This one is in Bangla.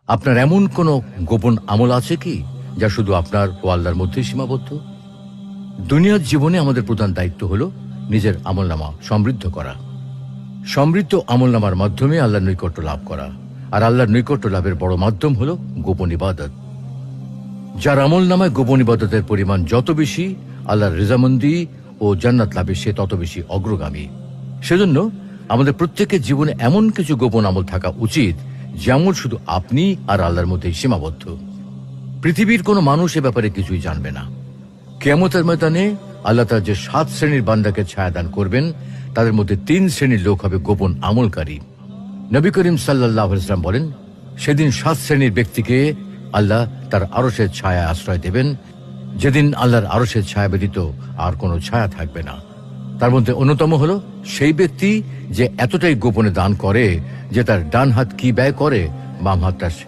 আপনার এমন কোনো গোপন আমল আছে কি যা শুধু আপনার ও আল্লাহর মধ্যেই সীমাবদ্ধ? দুনিয়ার জীবনে আমাদের প্রধান দায়িত্ব হলো নিজের আমলনামা সমৃদ্ধ করা। সমৃদ্ধ আমলনামার মাধ্যমে আল্লাহর নৈকট্য লাভ করা। আর আল্লাহর নৈকট্য লাভের বড় মাধ্যম হলো গোপন ইবাদত। যার আমলনামায় গোপন ইবাদতের পরিমাণ যত বেশি, আল্লাহর রেজামন্দি ও জান্নাত লাভে সে তত বেশি অগ্রগামী। সেজন্য আমাদের প্রত্যেকের জীবনে এমন কিছু গোপন আমল থাকা উচিত যে আমল শুধু আপনি আর আল্লাহর মধ্যেই সীমাবদ্ধ। পৃথিবীর কোনো মানুষ এ ব্যাপারে কিছুই জানবে না। কিয়ামতের ময়দানে আল্লাহ তার যে 7 শ্রেণীর বান্দাকে ছায়াদান করবেন, তাদের মধ্যে 3 শ্রেণীর লোক হবে গোপন আমলকারী। নবী করিম সাল্লাল্লাহু আলাইহি ওয়াসাল্লাম বলেন, সেদিন 7 শ্রেণীর ব্যক্তিকে আল্লাহ তার আরশের ছায়া আশ্রয় দেবেন, যেদিন আল্লাহর আরশের ছায়া ব্যতীত আর কোনো ছায়া থাকবে না। তার মধ্যে অন্যতম হলো সেই ব্যক্তি যে এতটাই গোপনে দান করে যে তার ডান হাত কি ব্যয় করে বাম হাত তার